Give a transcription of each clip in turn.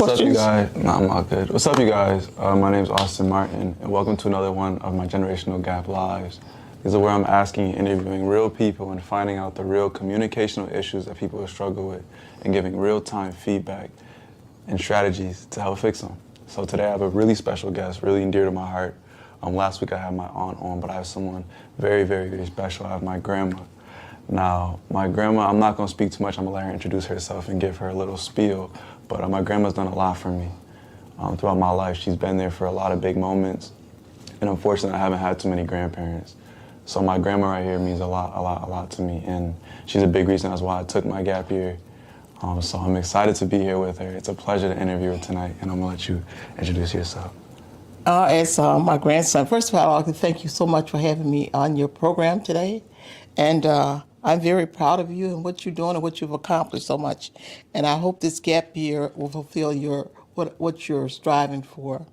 What's up, you questions? guys? Nah, I'm all good. What's up, you guys? My name's Austin Martin, and welcome to another one of my Generational Gap Lives. These are where I'm asking and interviewing real people and finding out the real communicational issues that people struggle with and giving real-time feedback and strategies to help fix them. So today I have a really special guest, really dear to my heart. Last week I had my aunt on, but I have someone very, very, very special. I have my grandma. Now, my grandma, I'm not going to speak too much. I'm going to let her introduce herself and give her a little spiel. But my grandma's done a lot for me throughout my life. She's been there for a lot of big moments. And unfortunately, I haven't had too many grandparents. So my grandma right here means a lot to me. And she's a big reason as why I took my gap year. So I'm excited to be here with her. It's a pleasure to interview her tonight. And I'm going to let you introduce yourself. As my grandson, first of all, I'd like to thank you so much for having me on your program today. And I'm very proud of you and what you're doing and what you've accomplished so much. And I hope this gap year will fulfill your what you're striving for.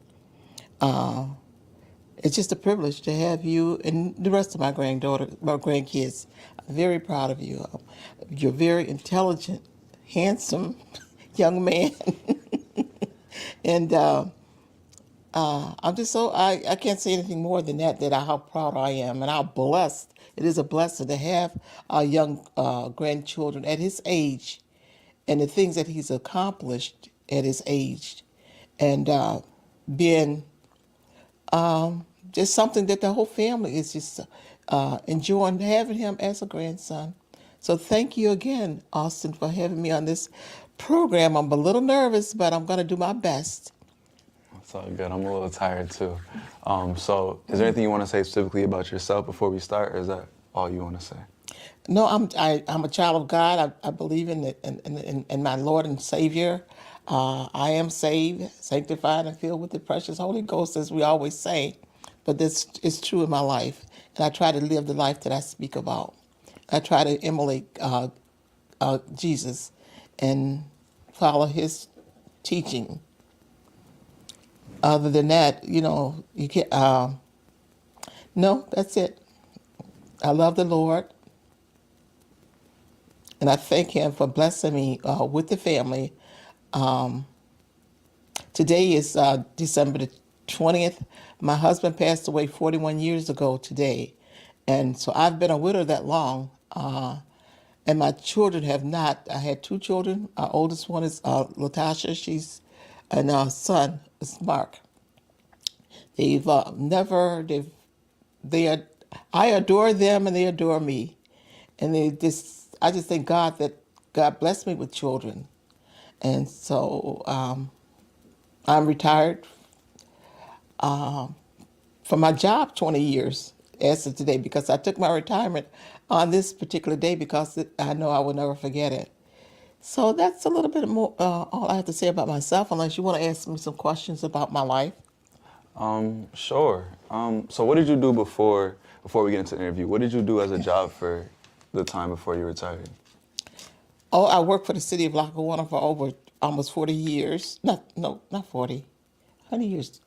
It's just a privilege to have you and the rest of my grandkids. I'm very proud of you. You're a very intelligent, handsome young man. And I'm just I can't say anything more than that how proud I am and how blessed. It is a blessing to have young grandchildren at his age and the things that he's accomplished at his age and being just something that the whole family is just enjoying having him as a grandson. So thank you again, Austin, for having me on this program. I'm a little nervous, but I'm going to do my best. It's all good. I'm a little tired too. So is there anything you want to say specifically about yourself before we start, or is that all you want to say? No, I'm a child of God. I believe in my Lord and Savior. I am saved, sanctified, and filled with the precious Holy Ghost, as we always say. But this is true in my life, and I try to live the life that I speak about. I try to emulate Jesus and follow His teaching. Other than that, you can't. No, that's it. I love the Lord. And I thank Him for blessing me with the family. Today is December the 20th. My husband passed away 41 years ago today. And so I've been a widow that long. And my children have not. I had two children. Our oldest one is Latasha. And our son is Mark. They've I adore them and they adore me. And I just thank God that God blessed me with children. And so I'm retired from my job 20 years as of today because I took my retirement on this particular day because I know I will never forget it. So that's a little bit more all I have to say about myself, unless you want to ask me some questions about my life. Sure. So what did you do before we get into the interview? What did you do as a job for the time before you retired? Oh, I worked for the city of Lackawanna for over almost 40 years. Not 40. How many years?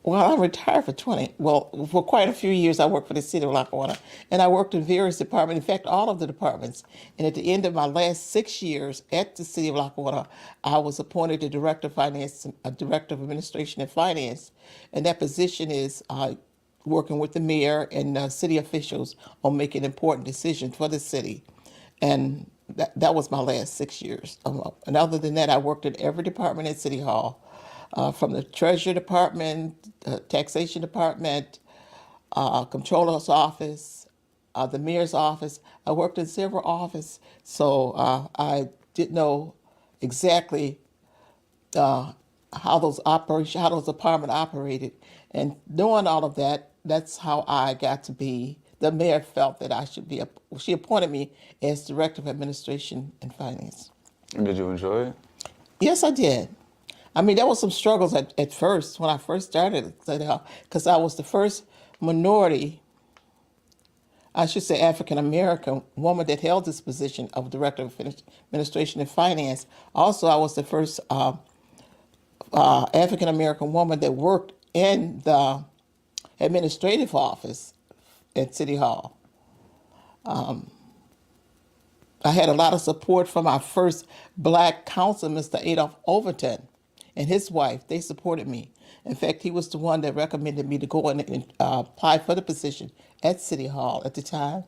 Well, I retired for 20. Well, for quite a few years, I worked for the city of Lackawanna. And I worked in various departments, in fact, all of the departments. And at the end of my last 6 years at the city of Lackawanna, I was appointed the Director of Finance, Director of Administration and Finance. And that position is working with the mayor and city officials on making important decisions for the city. And that was my last 6 years. And other than that, I worked in every department at City Hall. From the Treasury Department, the Taxation Department, Comptroller's Office, the Mayor's Office. I worked in several offices, so I did know exactly how those departments operated. And knowing all of that, that's how I got to be. The mayor felt that I should be. She appointed me as Director of Administration and Finance. And did you enjoy it? Yes, I did. I mean, there was some struggles at first when I first started, because I was the first minority, I should say African American woman that held this position of Director of Administration and Finance. Also, I was the first African American woman that worked in the administrative office at City Hall. I had a lot of support from our first black council, Mr. Adolph Overton, and his wife. They supported me. In fact, he was the one that recommended me to go and apply for the position at City Hall at the time.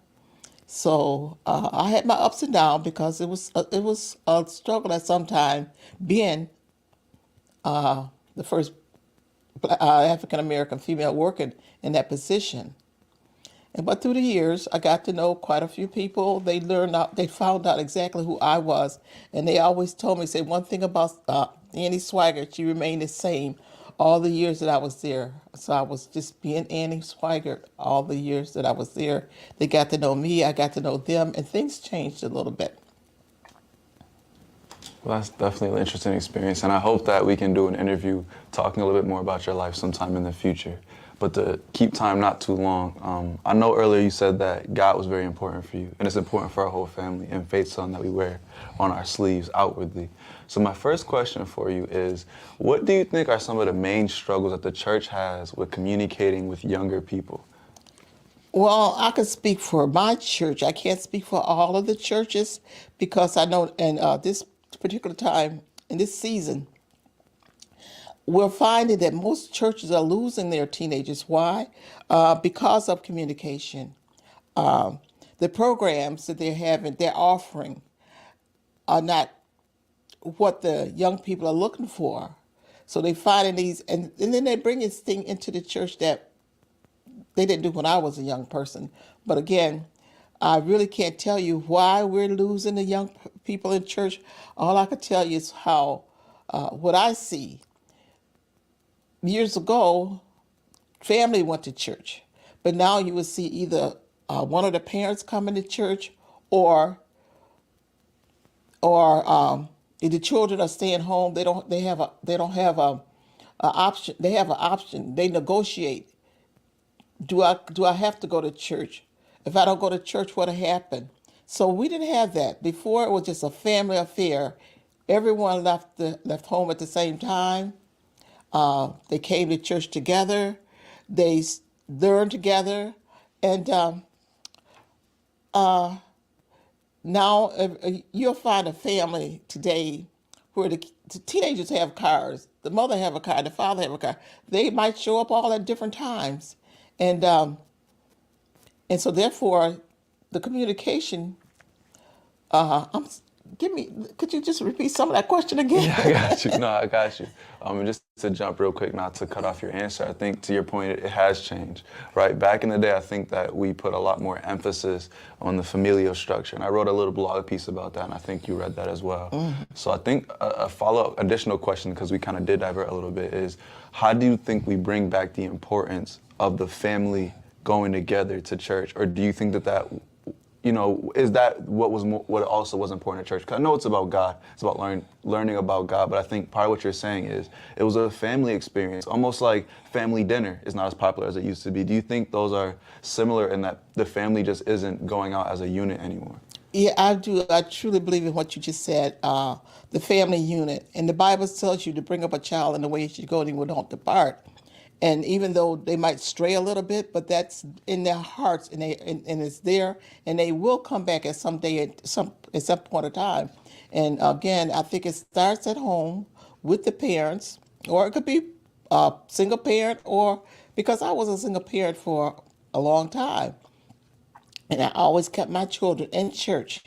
So I had my ups and downs because it was a struggle at some time being the first African American female working in that position. But through the years, I got to know quite a few people. They found out exactly who I was, and they always told me, say one thing about Annie Swygert, she remained the same all the years that I was there. So I was just being Annie Swygert all the years that I was there. They got to know me, I got to know them, and things changed a little bit. Well, that's definitely an interesting experience, and I hope that we can do an interview talking a little bit more about your life sometime in the future. But to keep time not too long, I know earlier you said that God was very important for you, and it's important for our whole family, and faith's something that we wear on our sleeves outwardly. So my first question for you is, what do you think are some of the main struggles that the church has with communicating with younger people? Well, I can speak for my church. I can't speak for all of the churches because I know in this particular time, in this season, we're finding that most churches are losing their teenagers. Why? Because of communication. Um, the programs that they're offering are not what the young people are looking for. So they finding these, and then they bring this thing into the church that they didn't do when I was a young person. But again, I really can't tell you why we're losing the young people in church. All I can tell you is how what I see. Years ago, family went to church, but now you will see either one of the parents coming to church, or if the children are staying home. They don't have a option. They have an option. They negotiate. Do I have to go to church? If I don't go to church, what'll happen? So we didn't have that before. It was just a family affair. Everyone left home at the same time. They came to church together. They learned together, and now you'll find a family today where the teenagers have cars, the mother have a car, the father have a car. They might show up all at different times, and um, and so therefore, the communication. I'm. Give me. Could you just repeat some of that question again? Yeah, I got you. No, I got you. And just to jump real quick, not to cut off your answer, I think to your point, it has changed, right? Back in the day, I think that we put a lot more emphasis on the familial structure. And I wrote a little blog piece about that, and I think you read that as well. So I think a follow-up additional question, because we kind of did divert a little bit, is how do you think we bring back the importance of the family going together to church? Or do you think that is that what also was important at church? Because I know it's about God, it's about learning about God, but I think part of what you're saying is it was a family experience, almost like family dinner is not as popular as it used to be. Do you think those are similar in that the family just isn't going out as a unit anymore? Yeah, I do. I truly believe in what you just said, the family unit. And the Bible tells you to bring up a child in the way he should go and he will not depart. And even though they might stray a little bit, but that's in their hearts, and it's there, and they will come back at some day, at some point of time. And again, I think it starts at home with the parents, or it could be a single parent, or because I was a single parent for a long time. And I always kept my children in church.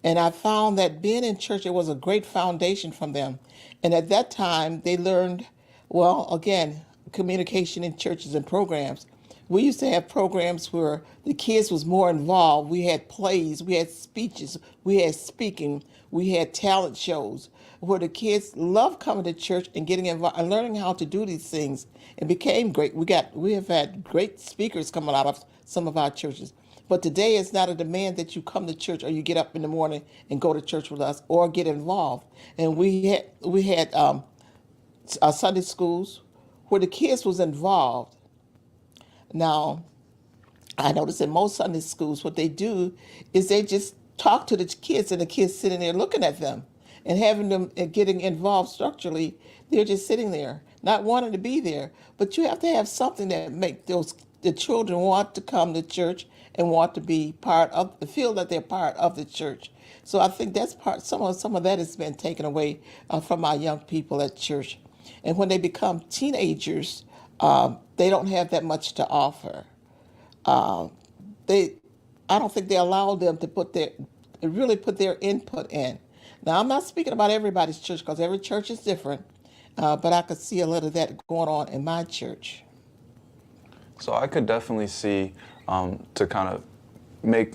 And I found that being in church, it was a great foundation from them. And at that time, they learned, well, again, communication in churches and programs. We used to have programs where the kids was more involved. We had plays, we had speeches, we had speaking, we had talent shows where the kids loved coming to church and getting involved and learning how to do these things, and became great. We have had great speakers coming out of some of our churches. But today it's not a demand that you come to church or you get up in the morning and go to church with us or get involved. And we had our Sunday schools where the kids was involved. Now, I notice in most Sunday schools, what they do is they just talk to the kids, and the kids sitting there looking at them and having them getting involved structurally. They're just sitting there, not wanting to be there. But you have to have something that make the children want to come to church and want to be part of, feel that they're part of the church. So I think that's part. Some of that has been taken away from our young people at church, and when they become teenagers, they don't have that much to offer. Uh, they, I don't think they allow them to really put their input in. Now, I'm not speaking about everybody's church because every church is different, but I could see a little of that going on in my church. So I could definitely see, to kind of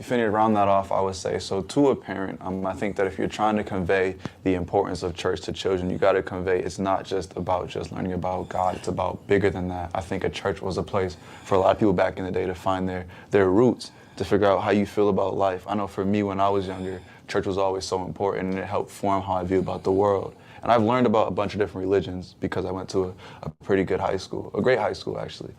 finish round that off, I would say, so to a parent, I think that if you're trying to convey the importance of church to children, you got to convey it's not just about just learning about God, it's about bigger than that. I think a church was a place for a lot of people back in the day to find their roots, to figure out how you feel about life. I know for me, when I was younger, church was always so important, and it helped form how I view about the world. And I've learned about a bunch of different religions because I went to a pretty good high school, a great high school, actually.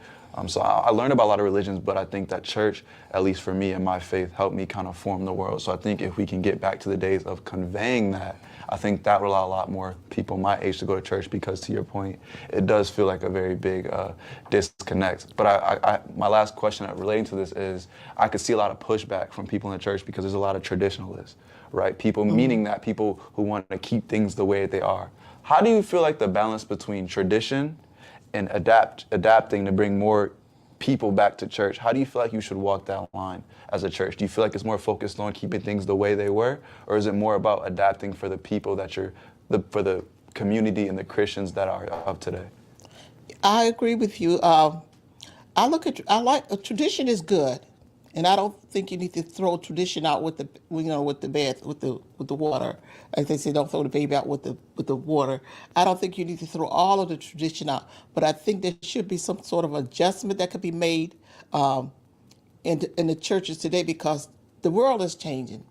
So I learned about a lot of religions, but I think that church, at least for me and my faith, helped me kind of form the world. So I think if we can get back to the days of conveying that, I think that would allow a lot more people my age to go to church, because to your point, it does feel like a very big disconnect. But my last question relating to this is, I could see a lot of pushback from people in the church because there's a lot of traditionalists, right? People, meaning that people who want to keep things the way they are. How do you feel like the balance between tradition and adapting to bring more people back to church, how do you feel like you should walk that line as a church? Do you feel like it's more focused on keeping things the way they were, or is it more about adapting for the people that for the community and the Christians that are of today? I agree with you. I like a tradition is good, and I don't think you need to throw tradition out with the with the bath with the water. As they say, don't throw the baby out with the water. I don't think you need to throw all of the tradition out, but I think there should be some sort of adjustment that could be made in the churches today, because the world is changing.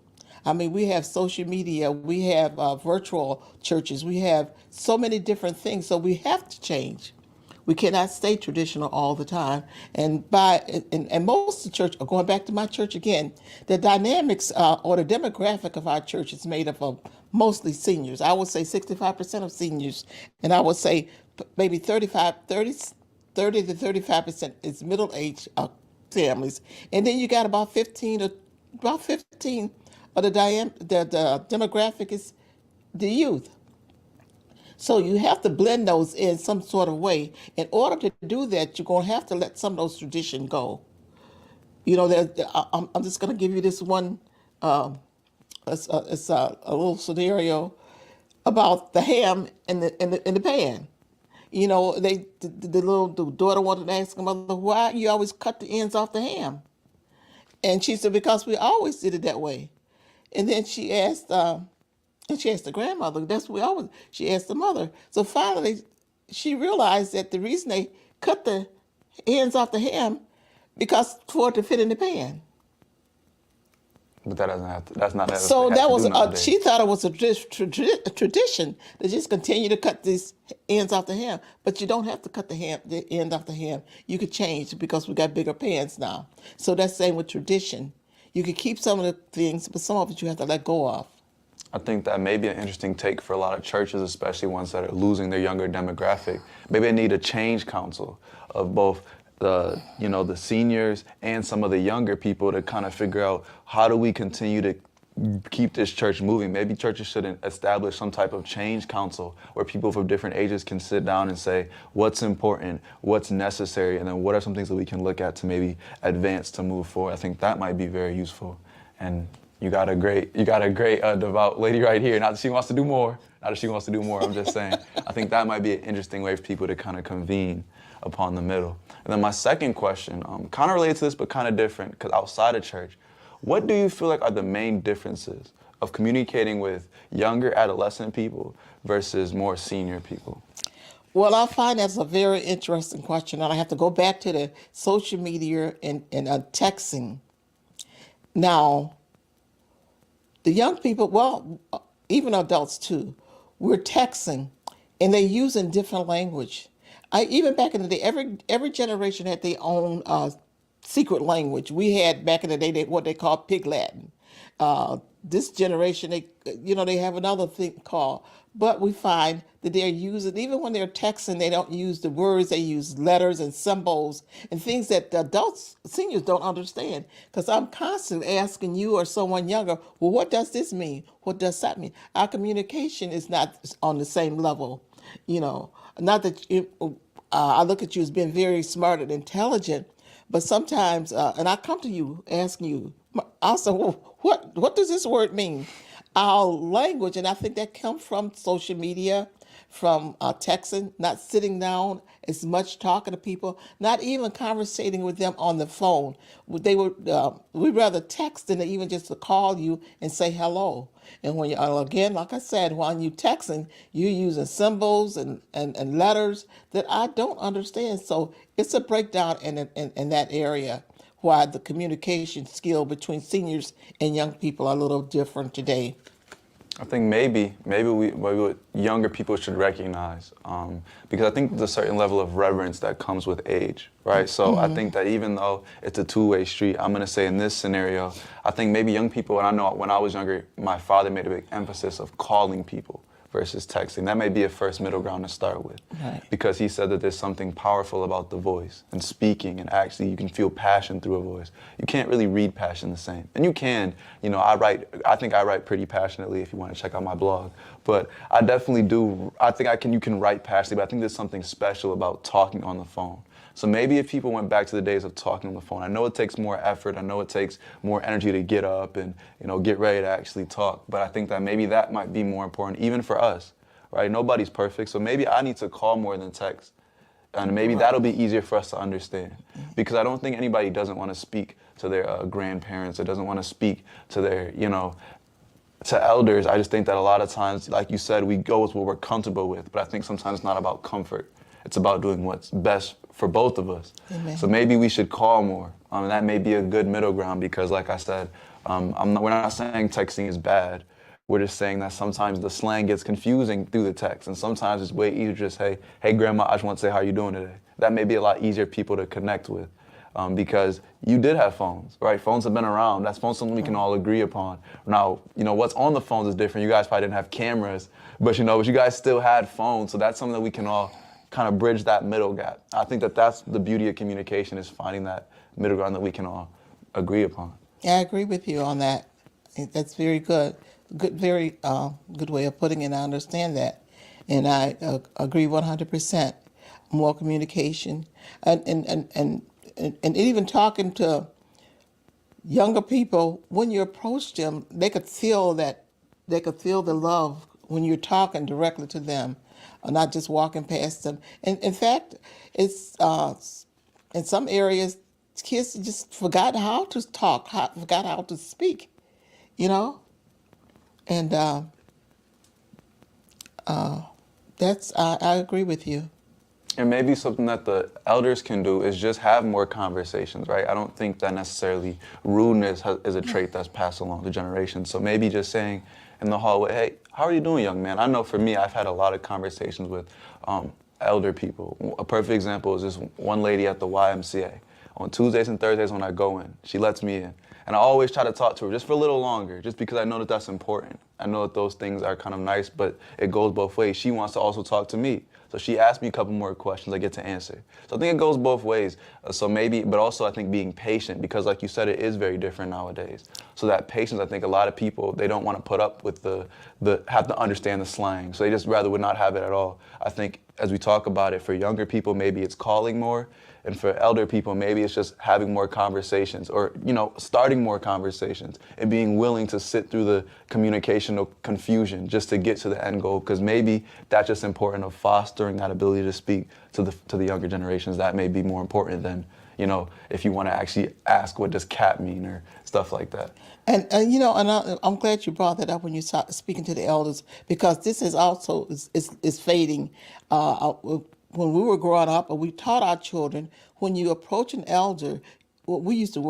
I mean, we have social media, we have virtual churches, we have so many different things, so we have to change. We cannot stay traditional all the time. And most of the church, going back to my church again, the dynamics or the demographic of our church is made up of mostly seniors. I would say 65% of seniors, and I would say maybe 30 to 35% is middle-aged families, and then you got about 15 of the demographic is the youth. So you have to blend those in some sort of way. In order to do that, you're going to have to let some of those traditions go. I'm just going to give you this one. It's a little scenario about the ham in the pan. The daughter wanted to ask her mother, why you always cut the ends off the ham? And she said, because we always did it that way. And then she asked the grandmother. That's what we always. She asked the mother. So finally, she realized that the reason they cut the ends off the ham because for it to fit in the pan. But that doesn't have to. That's not. So that was. She thought it was a tradition to just continue to cut these ends off the ham. But you don't have to cut the end off the ham. You could change because we got bigger pans now. So that's the same with tradition. You can keep some of the things, but some of it you have to let go of. I think that may be an interesting take for a lot of churches, especially ones that are losing their younger demographic. Maybe they need a change council of both the seniors and some of the younger people to kind of figure out, how do we continue to keep this church moving? Maybe churches should establish some type of change council where people from different ages can sit down and say what's important, what's necessary, and then what are some things that we can look at to maybe advance to move forward. I think that might be very useful. And you got a great devout lady right here. Not that she wants to do more. I'm just saying, I think that might be an interesting way for people to kind of convene upon the middle. And then my second question, kind of related to this, but kind of different, because outside of church, what do you feel like are the main differences of communicating with younger adolescent people versus more senior people? Well, I find that's a very interesting question, and I have to go back to the social media and texting. Now, the young people, well, even adults too, we're texting, and they're using different language. Even back in the day, every generation had their own secret language. We had back in the day what they called Pig Latin. This generation, they have another thing called But we find that they're using, even when they're texting, they don't use the words, they use letters and symbols and things that the adults, seniors don't understand. Because I'm constantly asking you or someone younger, well, what does this mean? What does that mean? Our communication is not on the same level, you know. Not that I look at you as being very smart and intelligent, but sometimes, and I come to you asking you, I say, well, what does this word mean? Our language, and I think that comes from social media, from texting, not sitting down as much talking to people, not even conversating with them on the phone. They would we'd rather text than even just to call you and say hello. And when you again, like I said, when you texting, you're using symbols and letters that I don't understand. So it's a breakdown in that area why the communication skill between seniors and young people are a little different today. I think maybe what younger people should recognize, because I think there's a certain level of reverence that comes with age, right? So I think that even though it's a two-way street, I'm gonna say in this scenario, I think maybe young people, and I know when I was younger, my father made a big emphasis of calling people versus texting. That may be a first middle ground to start with, Right. because he said that there's something powerful about the voice and speaking, and actually you can feel passion through a voice. You can't really read passion the same, and you can, you know, I think I write pretty passionately if you want to check out my blog, but I definitely do. I think you can write passionately, but I think there's something special about talking on the phone. So maybe if people went back to the days of talking on the phone, I know it takes more effort, I know it takes more energy to get up and, you know, get ready to actually talk, but I think that maybe that might be more important even for us, right? Nobody's perfect, so maybe I need to call more than text, and maybe that'll be easier for us to understand, because I don't think anybody doesn't want to speak to their grandparents or doesn't want to speak to their, you know, to elders. I just think that a lot of times, like you said, we go with what we're comfortable with, but I think sometimes it's not about comfort. It's about doing what's best for both of us. Amen. So maybe we should call more. And that may be a good middle ground, because like I said, we're not saying texting is bad. We're just saying that sometimes the slang gets confusing through the text, and sometimes it's way easier to just, hey grandma, I just want to say how you doing today. That may be a lot easier people to connect with. Because you did have phones, right? Phones have been around. That's something we can all agree upon. Now, you know, what's on the phones is different. You guys probably didn't have cameras, but you guys still had phones. So that's something that we can all kind of bridge that middle gap. I think that that's the beauty of communication, is finding that middle ground that we can all agree upon. Yeah, I agree with you on that. That's very good. Very good way of putting it. I understand that. And I agree 100%. More communication. And even talking to younger people, when you approach them, they could feel the love when you're talking directly to them, or not just walking past them. And in fact, it's in some areas, kids just forgot how to talk, forgot how to speak, you know. And that's I agree with you. And maybe something that the elders can do is just have more conversations, right? I don't think that necessarily rudeness is a trait that's passed along to generations. So maybe just saying in the hallway, hey, how are you doing, young man? I know for me, I've had a lot of conversations with elder people. A perfect example is this one lady at the YMCA. On Tuesdays and Thursdays when I go in, she lets me in. And I always try to talk to her just for a little longer, just because I know that that's important. I know that those things are kind of nice, but it goes both ways. She wants to also talk to me. So she asked me a couple more questions I get to answer. So I think it goes both ways. So maybe, but also I think being patient, because like you said, it is very different nowadays. So that patience, I think a lot of people, they don't want to put up with have to understand the slang. So they just rather would not have it at all. I think as we talk about it, for younger people, maybe it's calling more. And for elder people, maybe it's just having more conversations, or, you know, starting more conversations and being willing to sit through the communicational confusion just to get to the end goal. Because maybe that's just important, of fostering that ability to speak to the younger generations. That may be more important than, you know, if you want to actually ask what does cat mean or stuff like that. And you know, and I'm glad you brought that up when you start speaking to the elders, because this is also is fading. When we were growing up, and we taught our children, when you approach an elder, well, we used the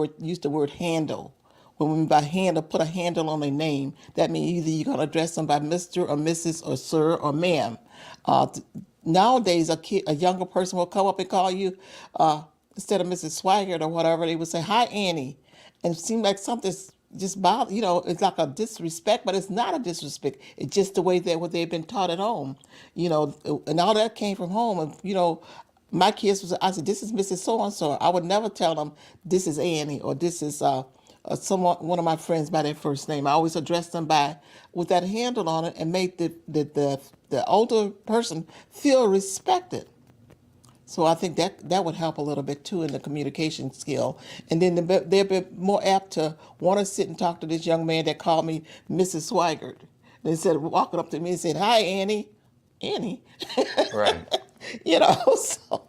word handle. When we by handle, put a handle on their name. That means either you're gonna address them by Mr. or Mrs. or Sir or Ma'am. Nowadays, a younger person will come up and call you instead of Mrs. Swygert or whatever. They would say, "Hi, Annie," and it seemed like something's just bother, it's like a disrespect, but it's not a disrespect. It's just the way that what they've been taught at home, and all that came from home. And my kids was, I said, this is Mrs. So and so. I would never tell them this is Annie or this is someone, one of my friends by their first name. I always address them by with that handle on it and make the older person feel respected. So I think that would help a little bit too in the communication skill. And then they'll be more apt to want to sit and talk to this young man that called me Mrs. Swygert. Instead of walking up to me and saying, "Hi, Annie." Annie. Right. So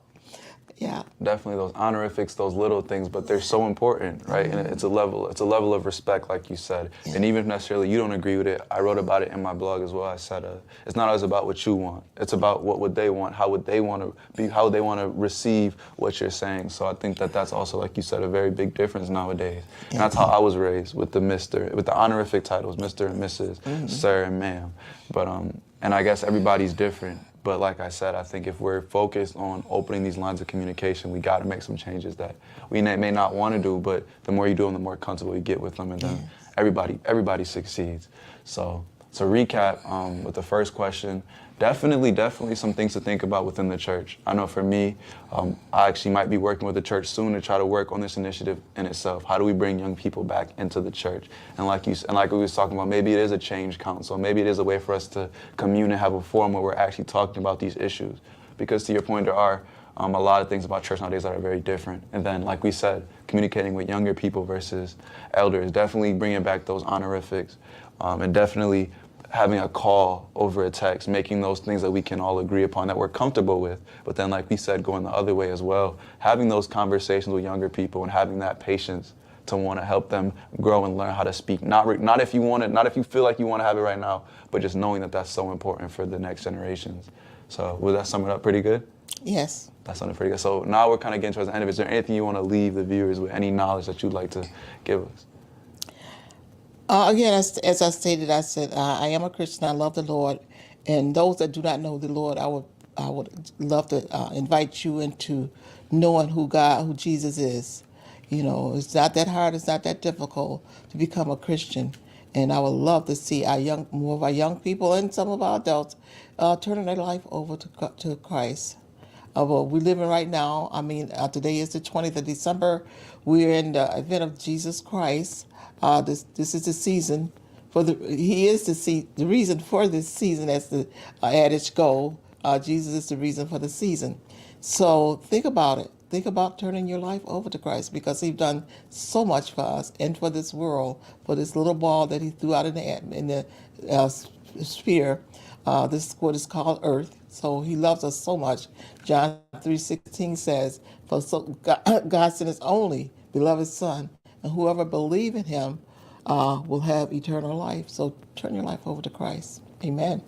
yeah. Definitely those honorifics, those little things, but they're so important, right? And it's a level of respect, like you said. Yeah. And even if necessarily you don't agree with it, I wrote about it in my blog as well. I said, it's not always about what you want. It's about what would they want, how would they want to be, how they want to receive what you're saying. So I think that's also, like you said, a very big difference nowadays. And that's how I was raised with the honorific titles, Mr. and Mrs., Sir and Ma'am. But and I guess everybody's different. But like I said, I think if we're focused on opening these lines of communication, we got to make some changes that we may not want to do, but the more you do them, the more comfortable you get with them, and then everybody succeeds. So to recap with the first question, definitely some things to think about within the church. I know for me, I actually might be working with the church soon to try to work on this initiative in itself. How do we bring young people back into the church? And like we was talking about, maybe it is a change council. Maybe it is a way for us to commune and have a forum where we're actually talking about these issues. Because to your point, there are a lot of things about church nowadays that are very different. And then, like we said, communicating with younger people versus elders, definitely bringing back those honorifics, and definitely having a call over a text, making those things that we can all agree upon, that we're comfortable with. But then, like we said, going the other way as well, having those conversations with younger people and having that patience to want to help them grow and learn how to speak. Not if you feel like you want to have it right now, but just knowing that that's so important for the next generations. So would that sum it up pretty good? Yes. That sounded pretty good. So now we're kind of getting towards the end of it. Is there anything you want to leave the viewers with, any knowledge that you'd like to give us? Again, as I stated, I said I am a Christian. I love the Lord, and those that do not know the Lord, I would love to invite you into knowing who Jesus is. It's not that hard. It's not that difficult to become a Christian, and I would love to see more of our young people and some of our adults turning their life over to Christ. Well, we're living right now. I mean, today is the 20th of December. We're in the event of Jesus Christ. This is the season He is the reason for this season, as the adage go. Jesus is the reason for the season. So think about it. Think about turning your life over to Christ, because He's done so much for us and for this world, for this little ball that He threw out in the sphere. This is what is called Earth. So He loves us so much. John 3:16 says, "For so God sent His only beloved Son, and whoever believes in Him will have eternal life." So turn your life over to Christ. Amen.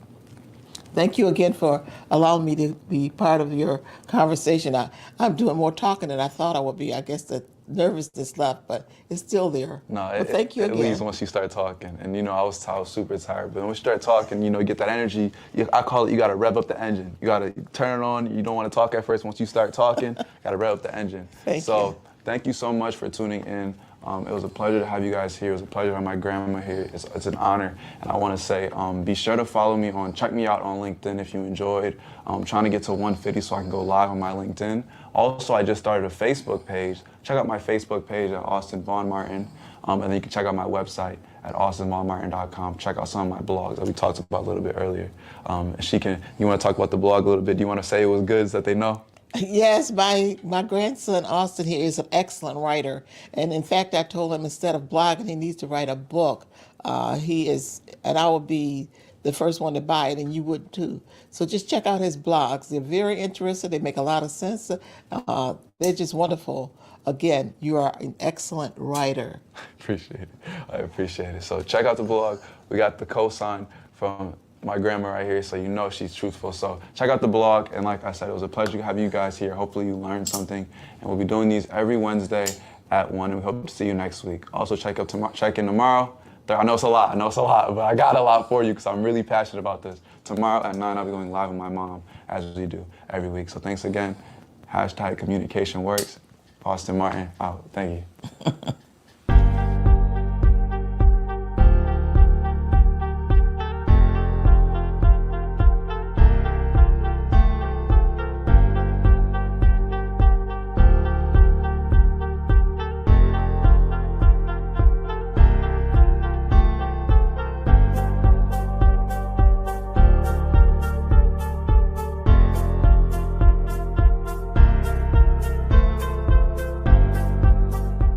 Thank you again for allowing me to be part of your conversation. I'm doing more talking than I thought I would be. I guess the nervousness left, but it's still there. No, but thank you again. It leaves once you start talking. And, I was super tired. But when we start talking, you get that energy. I call it, you got to rev up the engine. You got to turn it on. You don't want to talk at first. Once you start talking, got to rev up the engine. Thank you so much for tuning in. It was a pleasure to have you guys here. It was a pleasure to have my grandma here. It's an honor. And I want to say, be sure to follow me check me out on LinkedIn if you enjoyed. I'm trying to get to 150 so I can go live on my LinkedIn. Also, I just started a Facebook page. Check out my Facebook page at Austin Vaughn Martin. And then you can check out my website at austinvaughnmartin.com. Check out some of my blogs that we talked about a little bit earlier. You want to talk about the blog a little bit? Do you want to say it was good so that they know? Yes, my grandson Austin here is an excellent writer, and in fact, I told him instead of blogging, he needs to write a book. He is, and I would be the first one to buy it, and you would too. So just check out his blogs; they're very interesting. They make a lot of sense. They're just wonderful. Again, you are an excellent writer. I appreciate it. So check out the blog. We got the cosign from my grandma right here, so she's truthful. So check out the blog, and like I said, it was a pleasure having you guys here. Hopefully you learned something, and we'll be doing these every Wednesday at 1, and we hope to see you next week. Also check in tomorrow. I know it's a lot, but I got a lot for you because I'm really passionate about this. Tomorrow at 9, I'll be going live with my mom, as we do every week. So thanks again. #communication works. Austin Martin out. Thank you.